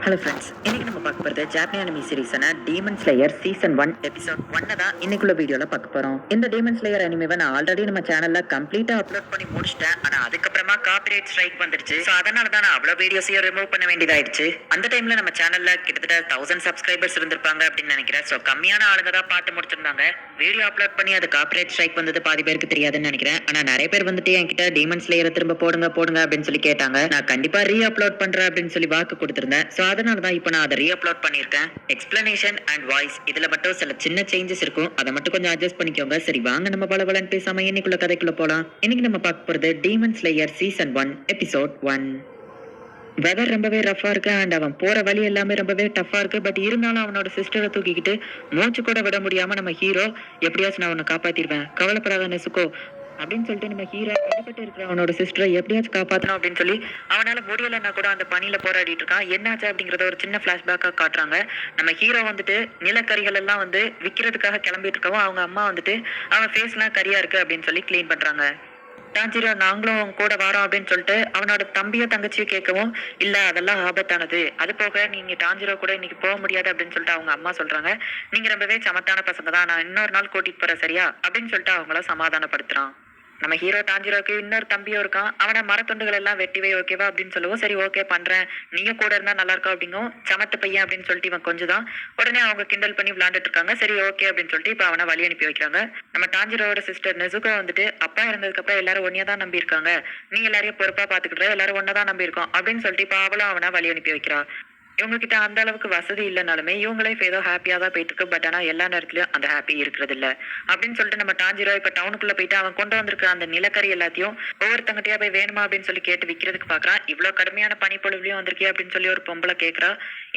Hello friends, இன்னைக்கு நம்ம பார்க்க போகிறது ஜாப்பனீஸ் அனிமி சீரிஸான டீமன் ஸ்லேயர் சீசன் 1 எபிசோட் 1 தான் இன்னைக்குள்ள வீடியோல பார்க்க போறோம். இந்த டீமன் ஸ்லேயர் அனிமேவை நான் ஆல்ரெடி நம்ம சேனல்ல கம்ப்ளீட்டா அப்லோட் பண்ணி முடிச்சிட்டேன். ஆனா அதுக்கப்புறமா காப்பிரைட் ஸ்ட்ரைக் வந்துருச்சு. ஸோ அதனால தான் நான் அவ்வளோ வீடியோஸையும் ரிமூவ் பண்ண வேண்டியதாயிடுச்சு. அந்த டைம்ல நம்ம சேனல்ல கிட்டத்தட்ட 1000 சப்ஸ்கிரைபர்ஸ் இருந்திருப்பாங்க அப்படின்னு நினைக்கிறேன். ஸோ கம்மியான ஆளுங்க தான் பார்த்து முடிச்சிருந்தாங்க. வீடியோ அப்லோட் பண்ணி அது காப்பிரைட் ஸ்ட்ரைக் வந்தது பாதி பேருக்கு தெரியாதுன்னு நினைக்கிறேன். ஆனா நிறைய பேர் வந்துட்டு என்கிட்ட டீமன் ஸ்லேயரை திரும்ப போடுங்க போடுங்க அப்படின்னு சொல்லி கேட்டாங்க. நான் கண்டிப்பா ரீ அப்லோட் பண்றேன் அப்படின்னு சொல்லி வாக்கு கொடுத்திருந்தேன். ஸோ அதனால தான் இப்போ நான் அதை ரீஅப்லோட் பண்ணியிருக்கேன். எக்ஸ்பிளனேஷன் அண்ட் வாய்ஸ் இதில் மட்டும் சில சின்ன சேஞ்சஸ் இருக்கும். அதை மட்டும் கொஞ்சம் அட்ஜஸ்ட் பண்ணிக்கோங்க. சரி வாங்க நம்ம பலபலன்னு பேசாம இன்னைக்குள்ள கதைக்குள்ள போலாம். இன்னைக்கு நம்ம பார்க்க போறது demon slayer season 1 episode 1. Weather ரொம்பவே ரஃபா இருக்கு அண்ட் அவன் போற வழி எல்லாமே ரொம்பவே டஃபா இருக்கு. பட் இருந்தாலும் அவனோட சிஸ்டரை தூக்கிக்கிட்டு மூச்சு கூட விட முடியாம நம்ம ஹீரோ எப்படியாச்சும் நான் உன்னை காப்பாத்திடுவேன், கவலைப்படாத நெசுக்கோ அப்படின்னு சொல்லிட்டு நம்ம ஹீரோ அடிபட்டு இருக்கிற அவனோட சிஸ்டரை எப்படியாச்சும் காப்பாற்றணும் அப்படின்னு சொல்லி அவனால முடியலைன்னா கூட அந்த பணியில போராடிட்டு இருக்கான். என்னாச்சு அப்படிங்கறத ஒரு சின்ன பிளாஷ்பேக்கா காட்டுறாங்க. நம்ம ஹீரோ வந்துட்டு நிலக்கரிகள் எல்லாம் வந்து விற்கிறதுக்காக கிளம்பிட்டு இருக்கவும் அவங்க அம்மா வந்துட்டு அவன் ஃபேஸ் எல்லாம் கரியா இருக்கு அப்படின்னு சொல்லி கிளீன் பண்றாங்க. டான்ஜிரோ நாங்களும் கூட வரோம் அப்படின்னு சொல்லிட்டு அவனோட தம்பியோ தங்கச்சியோ கேட்கவும், இல்ல அதெல்லாம் ஆபத்தானது, அது போக நீங்க டான்ஜிரோ கூட இன்னைக்கு போக முடியாது அப்படின்னு சொல்லிட்டு அவங்க அம்மா சொல்றாங்க. நீங்க ரொம்பவே சமத்தான பசங்க தான், நான் இன்னொரு நாள் கூட்டிட்டு போறேன் சரியா அப்படின்னு சொல்லிட்டு அவங்கள சமாதானப்படுத்துறான். நம்ம ஹீரோ டான்ஜிரோக்கு இன்னொரு தம்பியும் இருக்கான். அவனை மரத்துண்டுகள் எல்லாம் வெட்டிவே ஓகேவா அப்படின்னு சொல்லவும், சரி ஓகே பண்றேன், நீங்க கூட இருந்தா நல்லா இருக்கும் அப்படிங்கும். சமத்து பையன் அப்படின்னு சொல்லிட்டு இவன் கொஞ்சம் தான். உடனே அவங்க கிண்டல் பண்ணி விளையாண்டுட்டு இருக்காங்க. சரி ஓகே அப்படின்னு சொல்லிட்டு இப்ப அவனை வழி அனுப்பி வைக்கிறாங்க. நம்ம டான்ஜிரோட சிஸ்டர் நெசுகோ வந்துட்டு அப்பா இருந்ததுக்கு அப்புறம் எல்லாரும் ஒன்னியா தான் நம்பி இருக்காங்க, நீ எல்லாரையும் பொறுப்பா பாத்துக்கிட்டு எல்லாரும் ஒன்னதான் நம்பி இருக்கோம் அப்படின்னு சொல்லிட்டு இப்ப அவளும் அவனை வழி அனுப்பி வைக்கிறா. இவங்க கிட்ட அந்த அளவுக்கு வசதி இல்லைனாலுமே இவங்க லைஃப் ஏதோ ஹாப்பியா தான் போயிட்டு இருக்கு. பட் ஆனா எல்லா நேரத்துலயும் அந்த ஹாப்பி இருக்கிறது இல்ல அப்படின்னு சொல்லிட்டு நம்ம டான்ஜிரோ இப்ப டவுனுக்குள்ள போயிட்டு அவன் கொண்டு வந்திருக்க அந்த நிலக்கரி எல்லாத்தையும் ஒவ்வொருத்தங்கிட்டயா போய் வேணுமா அப்படின்னு சொல்லி கேட்டு விற்கிறதுக்கு பாக்குறான். இவ்வளவு கடுமையான பனிப்பொழிவுலயும் வந்திருக்கே அப்படின்னு சொல்லி ஒரு பொம்பளை கேட்கறா.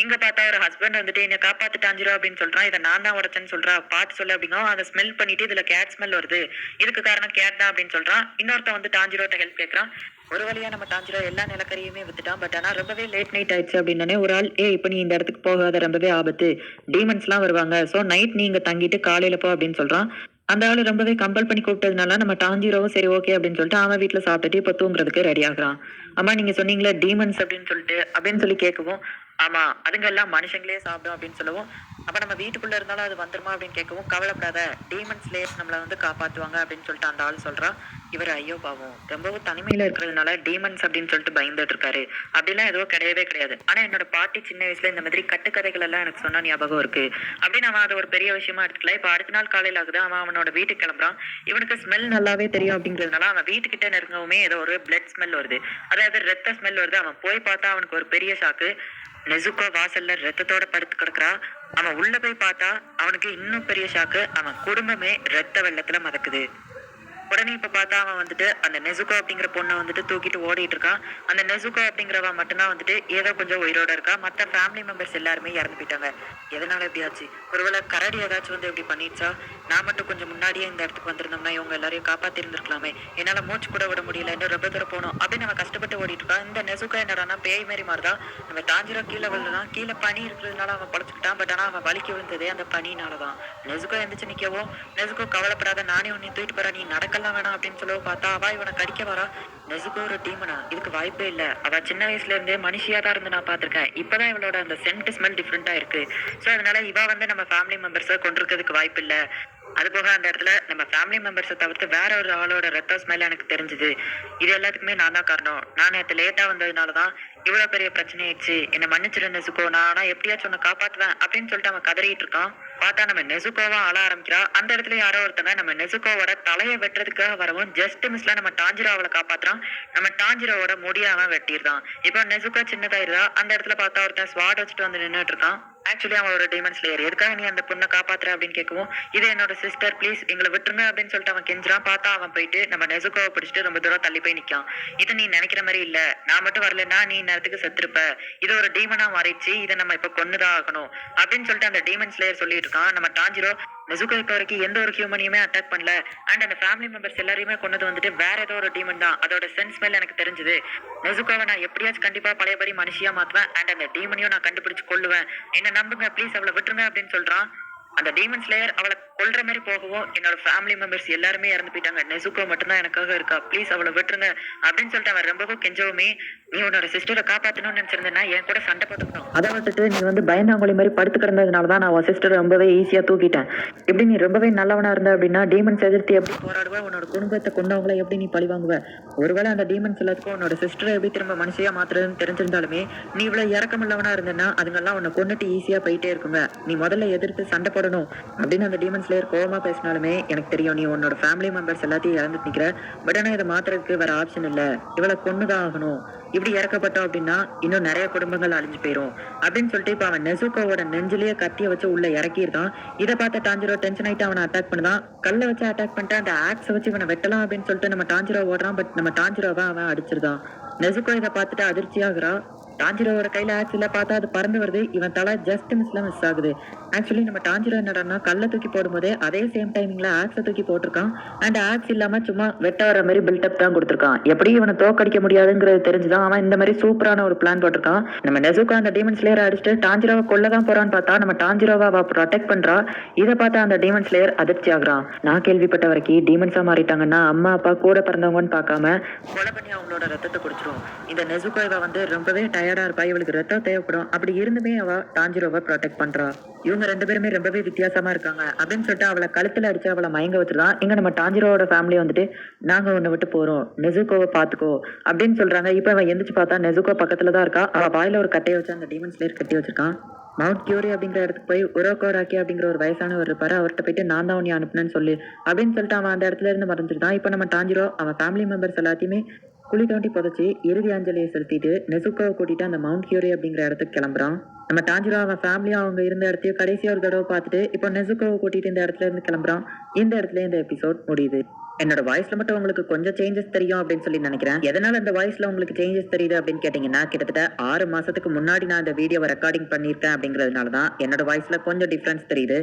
இங்க பார்த்தா ஒரு ஹஸ்பண்ட் வந்துட்டு என்ன காப்பாத்து டான்ஜிரோ அப்படின்னு சொல்றான். இதை நான் தான் உடச்சேன்னு சொல்றா. பார்த்து சொல்லு அப்படிங்கும். அதை ஸ்மெல் பண்ணிட்டு இதுல கேட் ஸ்மெல் வருது, இதுக்கு காரணம் கேட் தான் அப்படின்னு சொல்றான். இன்னொருத்த வந்து டான்ஜிரோட்ட ஹெல்ப் கேட்கறான். ஒரு வழியா நம்ம டான்ஜிரோ எல்லா நிலக்கரியுமே வித்துட்டான். பட் ஆனா ரொம்பவே லேட் நைட் ஆயிடுச்சு அப்படின்னு ஒரு ஆள், இப்ப நீ இந்த இடத்துக்கு போகாத, ரொம்பவே ஆபத்து, டீமன்ஸ் எல்லாம் வருவாங்க, சோ நைட் நீங்க தங்கிட்டு காலையில போ அப்படின்னு சொல்றான். அந்த ஆளு ரொம்பவே கம்பல் பண்ணி கூப்பிட்டதுனால நம்ம டான்ஜிரோவும் சரி ஓகே அப்படின்னு சொல்லிட்டு அவன் வீட்டுல சாப்பிட்டுட்டு இப்ப தூங்குறதுக்கு ரெடி ஆகுறான். அம்மா நீங்க சொன்னீங்களே டீமன்ஸ் அப்படின்னு சொல்லிட்டு அப்படின்னு சொல்லி கேட்கவும், ஆமா அதுங்க எல்லாம் மனுஷங்களே சாப்பிடும் அப்படின்னு சொல்லவும், அப்ப நம்ம வீட்டுக்குள்ள இருந்தாலும் அது வந்துருமா அப்படின்னு கேட்கவும், கவலைப்படாத, டீமன் ஸ்லேயர்ஸ் நம்மளை வந்து காப்பாத்துவாங்க அப்படின்னு சொல்லிட்டு அந்த ஆள் சொல்றான். இவர் ஐயோ பாவம் ரொம்பவும் தனிமையில இருக்கிறதுனால டீமன்ஸ் அப்படின்னு சொல்லிட்டு பயந்துட்டு இருக்காரு. அப்படிலாம் எதுவும் கிடையவே கிடையாது. ஆனா என்னோட பாட்டி சின்ன வயசுல இந்த மாதிரி கட்டுக்கதைகள் எல்லாம் எனக்கு சொன்ன ஞாபகம் இருக்கு அப்படின்னு அவன் அதை ஒரு பெரிய விஷயமா எடுத்துக்கல. இப்ப அடுத்த நாள் காலையில ஆகுது, அவன் அவனோட வீட்டுக்கு கிளம்புறான். இவனுக்கு ஸ்மெல் நல்லாவே தெரியும் அப்படிங்கிறதுனால அவன் வீட்டுக்கிட்ட நெருங்கவுமே ஏதோ ஒரு பிளட் ஸ்மெல் வருது, அதாவது ரத்த ஸ்மெல் வருது. அவன் போய் பார்த்தா அவனுக்கு ஒரு பெரிய ஷாக்கு. நெசுக்கோ வாசல்ல ரத்தத்தோட படுத்து கிடக்குறா. அவன் உள்ள போய் பார்த்தா அவனுக்கு இன்னும் பெரிய ஷாக்கு. அவன் குடும்பமே ரத்த வெள்ளத்துல மதக்குது. உடனே இப்ப பார்த்தா அவன் வந்துட்டு அந்த நெசுகோ அப்படிங்கிற பொண்ணை வந்துட்டு தூக்கிட்டு ஓடிட்டு இருக்கான். அந்த நெசுகோ அப்படிங்கிறவன் மட்டும்தான் வந்துட்டு ஏதோ கொஞ்சம் உயிரோட இருக்கா. மத்த ஃபேமிலி மெம்பர்ஸ் எல்லாருமே இறந்து போயிட்டாங்க. எதனால எப்படி ஆச்சு? ஒருவேளை கரடி ஏதாச்சும் வந்து எப்படி பண்ணிடுச்சா? நான் மட்டும் கொஞ்சம் முன்னாடியே இந்த இடத்துக்கு வந்திருந்தோம்னா இவங்க எல்லாரையும் காப்பாத்தி இருந்திருக்கலாமே, என்னால மூச்சு கூட விட முடியல, இன்னும் ரொம்ப தூரம் போனோம் அப்படின்னு நம்ம கஷ்டப்பட்டு ஓடிட்டு இருக்கான். இந்த நெசுகோ என்னடானா பேய் மாரி மாதிரிதான். நம்ம டாஞ்சிரோ கீழே விழுந்தான். கீழே பனி இருக்கிறதுனால அவன் பழச்சுக்கிட்டான். பட் ஆனா அவன் வலிக்கு விழுந்ததே அந்த பனினாலதான். நெசுகோ எந்திரிச்சு நிக்கவும், நெசுகோ கவலைப்படாத, நானே உன்னை தூக்கிட்டு போறேன், நீ நடக்கலாம் வேணாம் அப்படின்னு சொல்லவும் பார்த்தா அவ இவனை கடிக்க வரா. நெசுகோ ஒரு டீமனா? இதுக்கு வாய்ப்பே இல்ல. அவ சின்ன வயசுல இருந்தே மனுஷியா தான் இருந்து நான் பாத்திருக்கேன். இப்பதான் இவளோட அந்த சென்ட் ஸ்மெல் டிஃப்ரெண்டா இருக்கு. சோ அதனால இவ வந்து நம்ம ஃபேமிலி மெம்பர்ஸை கொண்டிருக்கிறதுக்கு வாய்ப்பு இல்ல. அது போக அந்த இடத்துல நம்ம ஃபேமிலி மெம்பர்ஸை தவிர்த்து வேற ஒரு ஆளோட ரத்த ஸ்மெல் எனக்கு தெரிஞ்சது. இது எல்லாத்துக்குமே நான் தான் காரணம். நான் நேற்று லேட்டா வந்ததுனாலதான் இவ்வளவு பெரிய பிரச்சனை ஆயிடுச்சு, என்ன மன்னிச்சிரு நெசுக்கோ, நான் ஆனா எப்படியாச்சும் உன்னை காப்பாத்துவேன் அப்படின்னு சொல்லிட்டு அவன் கதறிட்டு இருக்கான். பார்த்தா நம்ம நெசுக்கோவா அழ ஆரம்பிக்கிறா. அந்த இடத்துல யாரோ ஒருத்தங்க நம்ம நெசுக்கோவோட தலையை வெட்டுறதுக்காக வரவும் ஜஸ்ட் மிஸ்ல நம்ம டாஞ்சிரோ அவளை காப்பாத்துறான். நம்ம டாஞ்சிரோவோட முடியாம வெட்டிடுறான். இப்போ நெசுக்கோ சின்னதாயிருதா. அந்த இடத்துல பார்த்தா ஒருத்தன் ஸ்வாட் வச்சுட்டு வந்து நின்றுட்டு இருக்கான். ஆக்சுவலி அவன் ஒரு டீமன் ஸ்லேயர். எதுக்காக நீ அந்த பொண்ணை காப்பாத்துற அப்படின்னு கேட்கவும், இது என்னோட சிஸ்டர், ப்ளீஸ் எங்களை விட்டுருங்க அப்படின்னு சொல்லிட்டு அவன் கெஞ்சிரான். பார்த்தா அவன் போயிட்டு நம்ம நெசுக்கோவை பிடிச்சிட்டு ரொம்ப தூரம் தள்ளி போய் நிக்கான். இது நீ நினைக்கிற மாதிரி இல்ல, நான் மட்டும் வரலன்னா நீ நேரத்துக்கு செத்துருப்ப, இது ஒரு டீமனா மாறிடுச்சு, இதை நம்ம இப்ப கொன்னுதான் ஆகணும் அப்படின்னு சொல்லிட்டு அந்த டீமன் ஸ்லேயர் சொல்லிட்டு இருக்கான். நம்ம டாஞ்சிரோ நெசுகோ இப்ப வரைக்கும் எந்த ஒரு ஹியூமனையுமே அட்டாக் பண்ணல அண்ட் அந்த ஃபேமிலி மெம்பர்ஸ் எல்லாரையுமே கொண்டது வந்துட்டு வேற ஏதோ ஒரு டீமன் தான், அதோட சென்ஸ் ஸ்மெல் எனக்கு தெரிஞ்சது. நெசுகோவை நான் எப்படியாச்சும் கண்டிப்பா பழையபடி மனுஷியா மாத்துவேன் அண்ட் அந்த டீமனையும் நான் கண்டுபிடிச்சு கொள்ளுவேன், என்ன நம்புங்க ப்ளீஸ், அவளை விட்டுருங்க அப்படின்னு சொல்றான். அந்த டீமன் ஸ்லேயர் அவளை கொல்ற மாதிரி போகவும் என்னோட ஃபேமிலி மெம்பர்ஸ் எல்லாருமே இறந்து போயிட்டாங்க. நெசுக்கோ மட்டும்தான் எனக்காக இருக்கா. ப்ளீஸ் அவளை விட்டுருங்க அப்படின்னு சொல்லிட்டு அவன் ரொம்பவும் கெஞ்சவுமே, நீ உன்னோட சிஸ்டரை காப்பாத்தணும்னு நினைச்சிருந்தேன்னா என் கூட சண்டை போட்டுக்கணும். அதை விட்டுட்டு நீ வந்து பயந்தாங்கொழி மாதிரி படுத்து கிடந்ததுனால தான் நான் உன் சிஸ்டரை ரொம்பவே ஈஸியா தூக்கிட்டேன். இப்படி நீ ரொம்பவே நல்லவனா இருந்த அப்படின்னா டீமன்ஸ் எதிர்த்து எப்படி போராடுவ, உன்னோட குடும்பத்தை கொண்டவங்களை எப்படி நீ பழி வாங்குவ? ஒருவேளை அந்த டீமன்ஸ் எல்லாத்துக்கும் உன்னோட சிஸ்டரை எப்படி திரும்ப மனுஷியா மாத்துறதுன்னு தெரிஞ்சிருந்தாலுமே நீ இவ்வளவு இறக்கமுள்ளவனா இருந்தேன்னா அதுங்கெல்லாம் உன்னை கொண்டுட்டு ஈஸியா போயிட்டே இருக்குங்க. நீ முதல்ல எதிர்த்து சண்டை போடணும் அப்படின்னு அந்த டீமன் ஸ்லேயர் கோவமா பேசினாலுமே எனக்கு தெரியும் நீ உன்னோட ஃபேமிலி மெம்பர்ஸ் எல்லாத்தையும் இழந்துட்டு நிக்கிற. பட் ஆனா இதை மாத்துறதுக்கு வேற ஆப்ஷன் இல்ல. இவளை கொண்டுதான் ஆகணும். இப்படி இறக்கப்பட்டோம் அப்படின்னா இன்னும் நிறைய குடும்பங்கள் அழிஞ்சு போயிரும் அப்படின்னு சொல்லிட்டு இப்ப அவன் நெசுக்கோவோட நெஞ்சிலேயே கத்திய வச்சு உள்ள இறக்கியிருக்கான். இதை பார்த்த டாஞ்சிரோ டென்ஷன் ஆயிட்டு அவனை அட்டாக் பண்ணுதான். கல்லை வச்சு அட்டாக் பண்ணிட்டு அந்த ஆக்ஸை வச்சு இவனை வெட்டலாம் அப்படின்னு சொல்லிட்டு நம்ம டாஞ்சிரோ ஓடுறான். பட் நம்ம டாஞ்சிரோவை அவன் அடிச்சிருதான். நெசுக்கோ இதை பார்த்துட்டு அதிர்ச்சியாகிறான். டாஞ்சிரோவோட கையில ஆக்சுவலா பார்த்தா அது பறந்து வருது. இவன் தலை ஜஸ்ட் மிஸ் ஆகுது. ஆக்சுவலி நம்ம டாஞ்சிரோ என்னடான்னா கல்லை தூக்கி போடும்போதே அதே சேம் டைமிங்ல ஆக்ஸை தூக்கி போட்டிருக்கான். அண்ட் ஆக்ஸ் இல்லாம சும்மா வெட்ட வர மாதிரி பில்டப் தான் கொடுத்துருக்கான். எப்படி இவனை தோக்கடிக்க முடியாதுங்கிறது தெரிஞ்சுதான் அவன் இந்த மாதிரி சூப்பரான ஒரு பிளான் போட்டிருக்கான். நம்ம நெசுக்கோ அந்த டீமன் ஸ்லேயர் அடிச்சுட்டு டாஞ்சிரோவை கொல்லதான் போறான்னு பார்த்தா நம்ம டாஞ்சிரோவை அவ ப்ரொடெக்ட் பண்றா. இதை பார்த்தா அந்த டீமன் ஸ்லேயர் அதிர்ச்சி ஆகுறான். நான் கேள்விப்பட்ட வரைக்கும் டீமன்ஸா மாறிட்டாங்கன்னா அம்மா அப்பா கூட பிறந்தவங்கன்னு பார்க்காம கொலை பண்ணி அவங்களோட ரத்தத்தை குடிச்சிரும். இந்த நெசுக்கோ இவ வந்து ரொம்பவே டயர்டா இருப்பா. இவளுக்கு ரத்தம் தேவைப்படும். அப்படி இருந்துமே அவ டாஞ்சிரோவை ப்ரொடெக்ட் பண்றா. இவங்க ரெண்டு பேருமே ரொம்பவே வித்தியாசமா இருக்காங்க அப்படின்னு சொல்லிட்டு அவளை கழுத்துல அடிச்சு அவளை மயங்க வச்சிருந்தான். இங்க நம்ம டாஞ்சிரோட ஃபேமிலி வந்துட்டு நாங்க உன்னை விட்டு போறோம், நெசுக்கோவை பாத்துக்கோ அப்படின்னு சொல்றாங்க. இப்ப அவன் எந்திரிச்சு பார்த்தா நெசுக்கோ பக்கத்துலதான் இருக்கா. அவ வாயில ஒரு கட்டையை வச்சு அந்த டீமன் ஸ்லேயர் கட்டி வச்சிருக்கான். மவுண்ட் கியூரி அப்படிங்கிற இடத்துக்கு போய் உரோகோராக்கி அப்படிங்கிற ஒரு வயசானவர் இருப்பாரு. அவர்கிட்ட போயிட்டு நான் தான் உன்னை அனுப்புனேன்னு சொல்லி அப்படின்னு சொல்லிட்டு அவன் அந்த இடத்துல இருந்து மறைஞ்சிருந்தான். இப்ப நம்ம டாஞ்சிரோ அவன் ஃபேமிலி மெம்பர்ஸ் எல்லாத்தையுமே குழி தோண்டி புதைச்சி இறுதி அஞ்சலியை செலுத்திட்டு நெசுக்கோவை கூட்டிட்டு அந்த மவுண்ட் கியூரி அப்படிங்கிற இடத்துக்கு கிளம்புறான். நம்ம டாஞ்சிரோ அவன் ஃபேமிலியும் அவங்க இருந்த இடத்தையும் கடைசியா ஒரு தடவை பார்த்துட்டு இப்போ நெசுக்கோவை கூட்டிட்டு இந்த இடத்துல இருந்து கிளம்புறான். இந்த இடத்துல இந்த எபிசோட் முடியுது. என்னோட வாய்ஸ்ல மட்டும் உங்களுக்கு கொஞ்சம் சேஞ்சஸ் தெரியும் அப்படின்னு சொல்லி நினைக்கிறேன். எதனால இந்த வாய்ஸ்ல உங்களுக்கு சேஞ்சஸ் தெரியுது அப்படின்னு கேட்டீங்கன்னா கிட்டத்தட்ட 6 மாசத்துக்கு முன்னாடி நான் இந்த வீடியோவை ரெக்கார்டிங் பண்ணியிருக்கேன் அப்படிங்கிறதுனால தான் என்னோட வாய்ஸ்ல கொஞ்சம் டிஃபரன்ஸ் தெரியுது.